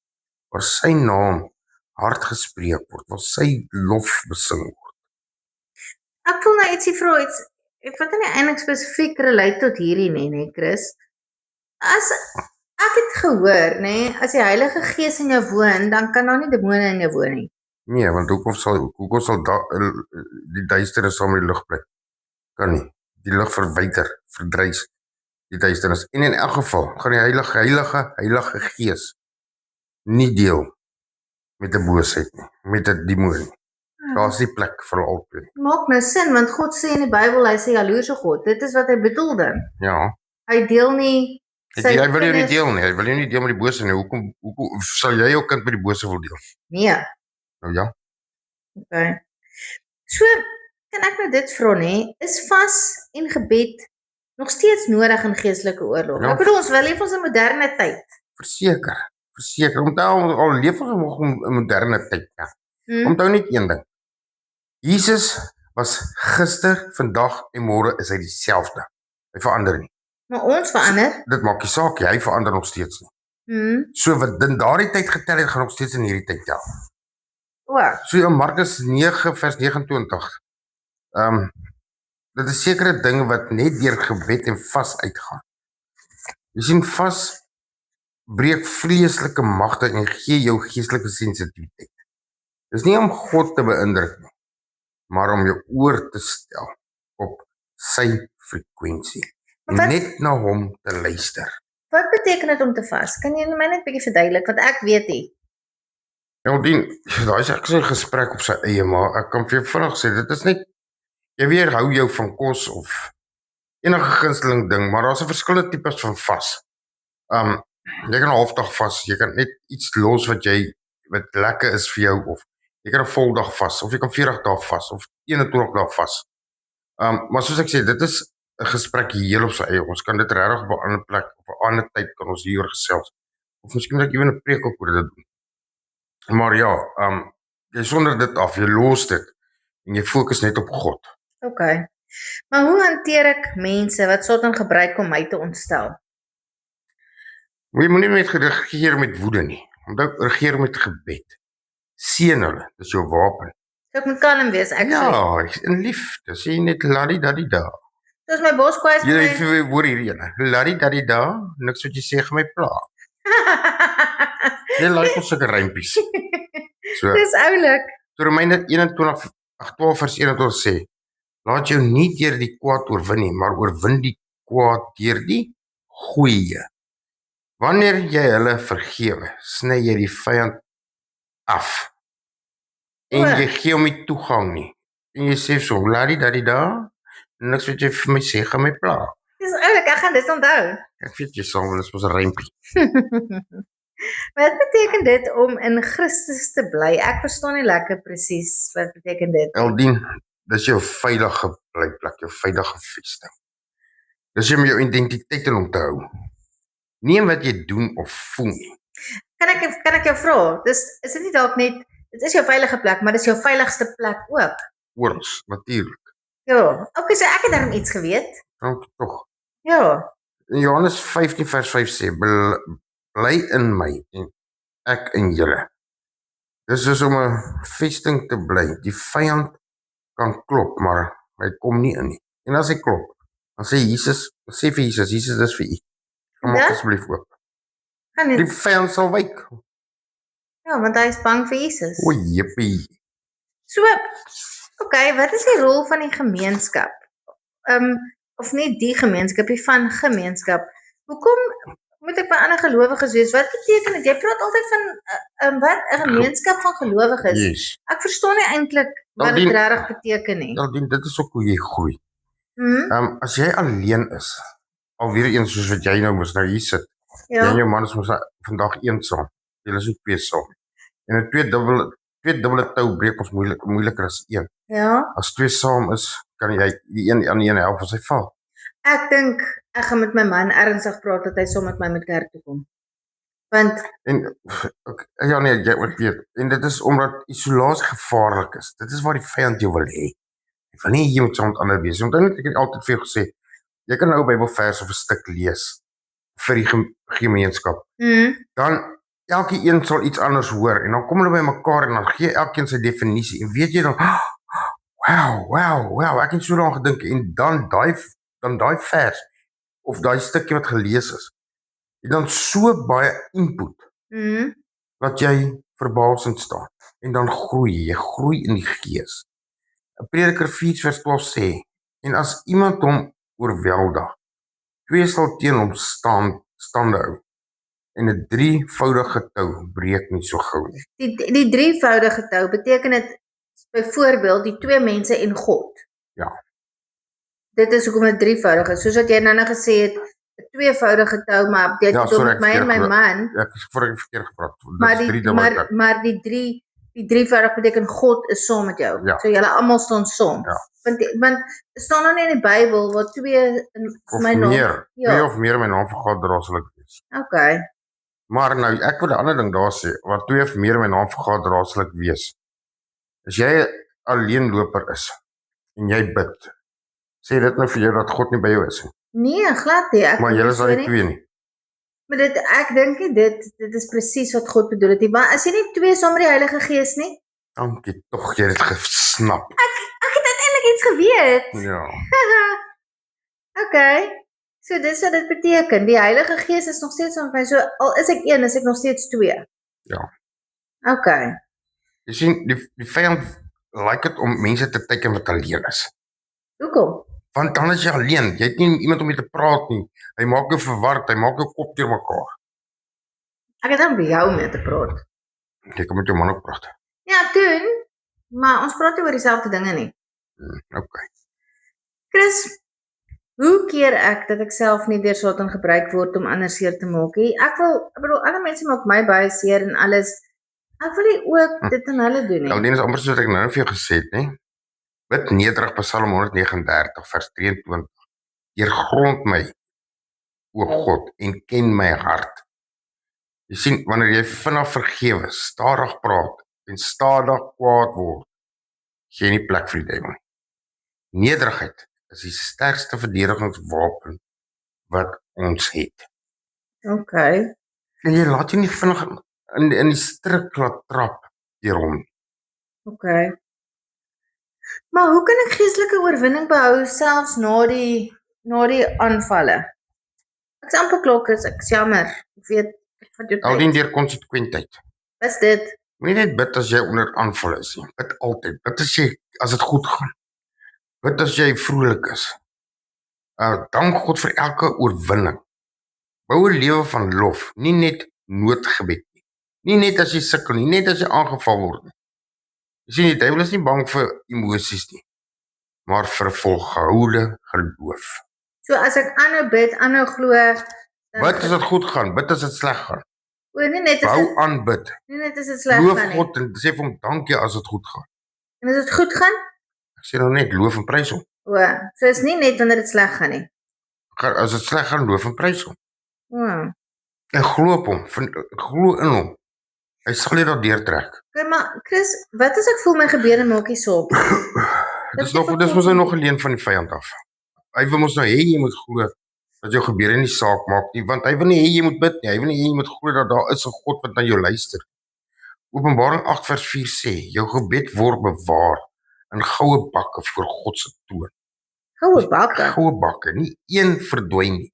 Speaker 1: Waar sy naam hard gespreek word, waar sy lof besing word.
Speaker 2: Ek voel nou ietsie vra iets. Ek wat nie eintlik spesifiek relate tot hierdie nie, Chris. As ek het gehoor, as die Heilige Gees in jou woon, dan kan daar nie demone in jou woon nie.
Speaker 1: Nee, want hoekom sal die duisternis saam met die lig bly? Kan nie. Die lig verwyder, verdrys die duisternis. En in elk geval gaan die Heilige Gees nie deel met 'n boosheid nie, met 'n demoon nie. Daar's nie plek vir albei.
Speaker 2: Maak nou sin, want God sê in die Bybel, hy sê jaloerse God. Dit is wat hy bedoel dan.
Speaker 1: Ja.
Speaker 2: Hy deel nie
Speaker 1: Hy wil jou nie deel nie. Hy wil jou nie deel met die bose nie. Hoekom sal jy jou kind met die bose wil deel?
Speaker 2: Nee.
Speaker 1: Nou ja.
Speaker 2: Okay. So, kan ek nou dit vra is vas en gebed nog steeds nodig in geestelike oorlog?
Speaker 1: Ja.
Speaker 2: Ek bedoel, ons leef ons in moderne tyd.
Speaker 1: Verseker. Onthou, al leef ons nog in moderne tyd. Ja. Onthou net een ding. Jesus was gister, vandag en môre is hy dieselfde. Hy verander nie.
Speaker 2: Maar ons verander.
Speaker 1: Dit maak nie saak, hy verander nog steeds nie. So wat in daardie tyd getel het, gaan nog steeds in hierdie tyd tel. So in Markus 9 vers 29. Dit is sekere dinge wat net deur gebed en vas uitgaan. Jy sien, vas breek vleeslike magte en gee jou geestelike sensitiwiteit. Dis nie om God te beïndruk nie, maar om jou oor te stel op sy frekwensie. Net na hom te luister.
Speaker 2: Wat beteken dit om te vas? Kan jy my net 'n bietjie verduidelik want ek weet nie.
Speaker 1: Dien, daai is ek so 'n gesprek op sy eie, maar ek kan vir jou vinnig sê, dit is net, jy weer hou jou van kos of enige gunsteling ding, maar daar's 'n verskillende tipes van vas. Jy kan 'n halfdag vas, jy kan net iets los wat lekker is vir jou, of jy kan 'n voldag vas, of jy kan 40 dae vas, of 21 dae vas. Maar soos ek sê, dit is 'n gesprek heel op sy eie. Ons kan dit regtig op 'n ander plek, op 'n ander tyd kan ons hieroor gesels. Of miskien dat ek ewen 'n preek op oor dit doen. Maar ja, jy sonder dit af, jy los dit en jy fokus net op God.
Speaker 2: Okay. Maar hoe hanteer ek mense wat Satan gebruik om my te ontstel?
Speaker 1: Jy moenie met regeer met woede nie. Onthou, regeer met gebed. Seën hulle, dis jou wapen.
Speaker 2: So ek moet kalm wees, actually.
Speaker 1: Ja, in liefde, sê jy net laddy-daddy-da.
Speaker 2: Soos my bos kwaai is
Speaker 1: Jy hoor hierdie ene, laddy-daddy-da, niks wat jy sê gaan my pla. Jy like ons sulke rympies. So,
Speaker 2: Dis oulik.
Speaker 1: Romeine 12 vers 21 sê, laat jou nie deur die kwaad oorwin nie, maar oorwin die kwaad deur die goeie. Wanneer jy hulle vergewe, sny jy die vyand af. En jy gee hom nie toegang nie. En jy sê so, laddy-daddy-da, niks wat jy vir my sê gaan my pla.
Speaker 2: Dis oulik, ek gaan dit onthou.
Speaker 1: Ek weet jy sal, dis mos 'n rympie.
Speaker 2: Wat beteken dit om in Christus te bly? Ek verstaan nie lekker presies wat beteken dit.
Speaker 1: Eldien, dis jou veilige blyplek, jou veilige vesting. Dis om jou identiteit in hom te hou. Nie wat jy doen of voel nie.
Speaker 2: Kan ek jou vra? Is dit nie dalk net dit is jou veilige plek, maar dis jou veiligste plek ook?
Speaker 1: Oral, natuurlik.
Speaker 2: Ja, okay, so ek het daarom iets geweet.
Speaker 1: Dankie tog.
Speaker 2: Ja.
Speaker 1: In Johannes 15 vers 5 sê, bly in my en ek in julle. Dis soos om 'n vesting te bly. Die vyand kan klop, maar hy kom nie in nie. En as hy klop, dan sê vir Jesus, dis vir u. Kom
Speaker 2: Ja?
Speaker 1: asseblief oop.
Speaker 2: Gaan
Speaker 1: Die
Speaker 2: nie.
Speaker 1: vyand sal wyk.
Speaker 2: Ja, want hy is bang vir Jesus.
Speaker 1: O, jippie.
Speaker 2: So, okay, wat is die rol van die gemeenskap? Of nie die gemeenskap, die van gemeenskap. Hoekom moet ek by ander gelowiges wees? Wat beteken dit? Jy praat altyd van wat 'n gemeenskap van gelowiges.
Speaker 1: Yes.
Speaker 2: Ek verstaan nie eintlik wat dit regtig beteken nie.
Speaker 1: Eldien, dit is ook hoe jy groei.
Speaker 2: Hm?
Speaker 1: As jy alleen is, alweer eens soos wat jy nou mos nou hier sit, jy en
Speaker 2: Ja.
Speaker 1: jou man is mos vandag eensaam. Julle is nie twee saam. En 'n twee dubbele tou breek ons moeiliker as een.
Speaker 2: Ja.
Speaker 1: As twee saam is, kan jy die een aan die een help as hy val.
Speaker 2: Ek dink ek gaan met my man ernstig praat dat hy saam met my met kerk toe kom. Want
Speaker 1: En ja nee, jy ook weet. En dit is omdat isolasie gevaarlik is. Dit is waar die vyand jou wil hê. Hy wil nie jy moet saam met ander wees. Want dan ek het altyd vir jou gesê, jy kan nou 'n Bybelvers of 'n stuk lees vir die gemeenskap. Dan elke een sal iets anders hoor en dan kom hulle by mekaar en dan gee elkeen sy definisie en weet jy dan wow, ek het so lank gedink en dan daai vers of daai stukkie wat gelees is en dan so baie input dat jy verbaasend staan en dan jy groei in die gees. Prediker 4 vers 12 sê, en as iemand hom oorweldig, twee sal teen hom stande hou. En 'n drievoudige tou breek nie so gou nie.
Speaker 2: Die drievoudige tou beteken dit byvoorbeeld die twee mense en God.
Speaker 1: Ja.
Speaker 2: Dit is hoekom dit drievoudig is. Soos wat jy nou gesê het, 'n tweevoudige tou, maar dit
Speaker 1: Ja,
Speaker 2: is
Speaker 1: sorry,
Speaker 2: met my en my man.
Speaker 1: Ek is verkeerd gepraat.
Speaker 2: Maar die drievoudig beteken God is saam met jou.
Speaker 1: Ja.
Speaker 2: So julle almal staan saam.
Speaker 1: Ja.
Speaker 2: Want staan nou nie in die Bybel waar twee in
Speaker 1: Of
Speaker 2: my naam.
Speaker 1: meer,
Speaker 2: Ja.
Speaker 1: twee of meer my naam vergader, daar sal ek wees.
Speaker 2: Okay.
Speaker 1: Maar nou, ek wil 'n ander ding daar sê, wat twee of meer my naam vergader, daar sal ek wees. As jy 'n alleenloper is en jy bid, sê dit nou vir jou dat God nie by jou is nie.
Speaker 2: Nee, glad nie.
Speaker 1: Maar jy is al nie twee nie.
Speaker 2: Maar ek dink nie dit is presies wat God bedoel het nie. Maar as jy nie twee saam met die Heilige Gees nie?
Speaker 1: Dankie tog, jy het dit gesnap.
Speaker 2: Ek het uiteindelik iets geweet.
Speaker 1: Ja.
Speaker 2: Okay. So dis wat dit beteken. Die Heilige Gees is nog steeds aan my. So al is ek een, is ek nog steeds twee.
Speaker 1: Ja.
Speaker 2: Okay.
Speaker 1: Jy sien, die vyand like dit om mense te teiken wat alleen is.
Speaker 2: Hoekom?
Speaker 1: Want dan is jy alleen, jy het nie iemand om mee te praat nie. Hy maak jou verward, hy maak jou kop deur mekaar.
Speaker 2: Ek het dan by jou mee te praat.
Speaker 1: Jy kan met jou man ook praat.
Speaker 2: Ja, doen, maar ons praat nie oor dieselfde dinge nie.
Speaker 1: Okay.
Speaker 2: Chris, hoe keer ek dat ek self nie deur Satan gebruik word om ander seer te maak nie? Ek bedoel, ander mense maak my baie seer en alles. Ek wil nie ook dit aan hulle doen nie.
Speaker 1: Nou, dit is amper soos ek nou vir jou gesê het, nie? Bid nederig Psalm 139 vers 23. Deurgrond my, o God, en ken my hart. Jy sien, wanneer jy vinnig vergewe, stadig praat en stadig kwaad word, gee jy nie plek vir die duiwel nie. Nederigheid is die sterkste verdedigingswapen wat ons het.
Speaker 2: Okay.
Speaker 1: En jy laat jy nie vinnig in die strik laat trap deur hom.
Speaker 2: Okay. Maar hoe kan ek geestelike oorwinning behou selfs na die aanvalle? Ek is amper klaar, Chris, ek is jammer. Ek weet, ek vat jou
Speaker 1: Aldien
Speaker 2: tyd.
Speaker 1: deur konsekwentheid.
Speaker 2: Is dit?
Speaker 1: Moenie net bid as jy onder aanval is nie. Bid altyd. Bid as dit goed gaan. Bid as jy vrolik is. Dank God vir elke oorwinning. Bou 'n lewe van lof, nie net noodgebed nie. Nie net as jy sukkel nie, net as jy aangeval word nie. Jy sien, die duiwel is nie bang vir emosies nie, maar vir volgehoude geloof.
Speaker 2: So as ek aanhou bid, aanhou glo,
Speaker 1: Bid as dit goed gaan, bid as dit sleg gaan.
Speaker 2: nie net as
Speaker 1: Bou aan bid.
Speaker 2: dit sleg
Speaker 1: Loof
Speaker 2: gaan nie.
Speaker 1: God en sê vir hom dankie as dit goed gaan.
Speaker 2: En as dit goed gaan?
Speaker 1: Ek sê nou net loof en prys hom.
Speaker 2: So is nie net wanneer dit sleg gaan nie.
Speaker 1: As dit sleg gaan, loof en prys hom. En glo op hom, glo in hom. Hy sal jy daardeur trek.
Speaker 2: Okay, maar Chris, wat as ek voel my gebede maak nie saak?
Speaker 1: Dis mos nou nog 'n leen van die vyand af. Hy wil mos nou hê jy moet glo dat jou gebede nie saak maak nie, want hy wil nie hê jy moet bid nie. Hy wil nie hê jy moet glo dat daar is 'n God wat na jou luister. Openbaring 8 vers 4 sê, jou gebed word bewaar in goue bakke voor God se toon.
Speaker 2: Goue bakke?
Speaker 1: Goue bakke, nie een verdwyn nie.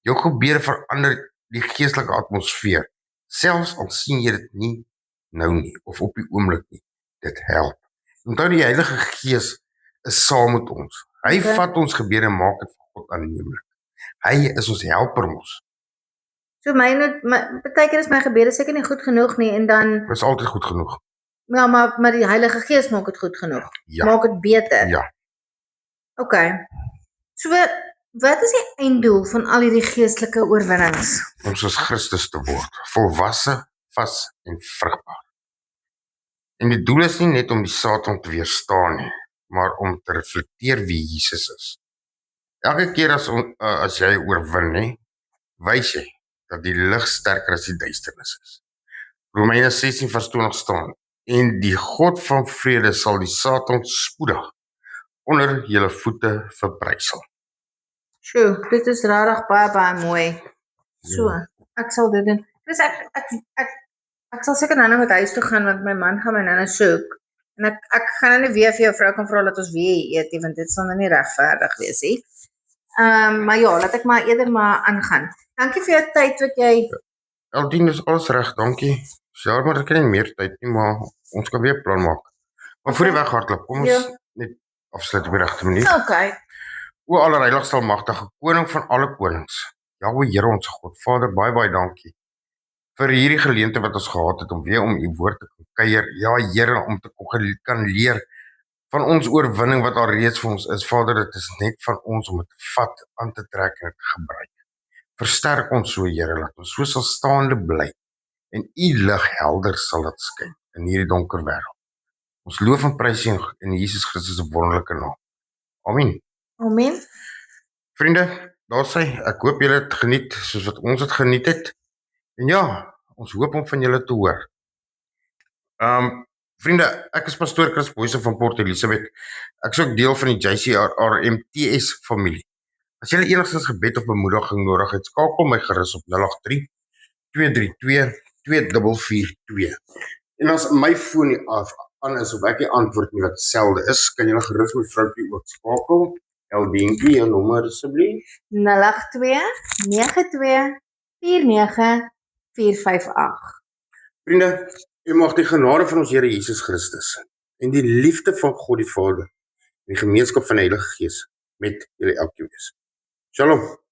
Speaker 1: Jou gebede verander die geestelike atmosfeer. Selfs al sien jy dit nie nou nie, of op die oomblik nie. Dit help. Onthou die Heilige Gees is saam met ons. Hy vat ons gebede en maak dit vir God aanneemlik. Hy is ons helper mos.
Speaker 2: So baie keer is my gebede seker nie goed genoeg nie en dan
Speaker 1: Is altyd goed genoeg.
Speaker 2: ja, maar die Heilige Gees maak dit goed genoeg.
Speaker 1: Ja.
Speaker 2: Maak dit beter.
Speaker 1: Ja.
Speaker 2: Okay. So wat is die einddoel van al hierdie geestelike oorwinnings?
Speaker 1: Om soos Christus te word, volwasse, vas en vrugbaar. En die doel is nie net om die Satan te weerstaan nie, maar om te reflekteer wie Jesus is. Elke keer as jy oorwin nie, wys jy dat die lig sterker as die duisternis is. Romeine 16 vers 20 staan, en die God van vrede sal die Satan spoedig onder julle voete verprysel.
Speaker 2: Sjoe, dit is regtig baie mooi. So, ek sal dit doen. Dus ek sal seker nou met huis toe gaan want my man gaan my nou soek. En ek gaan nou nie weer vir jou vrou kan vra dat ons weer eet, want dit sal nou nie regverdig wees nie. Maar ja, laat ek maar eerder aangaan. Dankie vir jou tyd wat jy
Speaker 1: Aldien is alles reg, dankie. Ja, maar ek het nie meer tyd nie, maar ons kan weer plan maak. Maar voor die weg hardloop, kom ons net afsluit op die regte manier.
Speaker 2: Okay.
Speaker 1: O allerheiligste almagtige koning van alle konings. Jahwe Here ons God, Vader, baie dankie vir hierdie geleentheid wat ons gehad het om weer om u woord te kan kuier. Ja Here, om te kan leer van ons oorwinning wat al reeds vir ons is. Vader, dit is net van ons om dit te vat, aan te trek en te gebruik. Versterk ons so, Here, laat ons so sal staande bly en u lig helder sal dit skyn in hierdie donker wêreld. Ons loof en prys u in Jesus Christus se wonderlike naam. Amen.
Speaker 2: Amen.
Speaker 1: Vriende, daar sê, ek hoop julle het geniet soos wat ons het geniet het. En ja, ons hoop om van julle te hoor. Vriende, ek is pastoor Chris Boyse van Port Elizabeth. Ek is ook deel van die JCRRMTS familie. As julle enigstens gebed of bemoediging nodig het, skakel my gerus op 083 232 2442. En as my foon nie aan is of ek die antwoord nie wat selde is, kan julle gerus my vroukie ook skakel. Eldinkie, jou nommer asseblief.
Speaker 2: 082 92 49 458.
Speaker 1: Vriende, u mag die genade van ons Here Jesus Christus en die liefde van God die Vader en die gemeenskap van die Heilige Gees met julle elkeen wees. Shalom.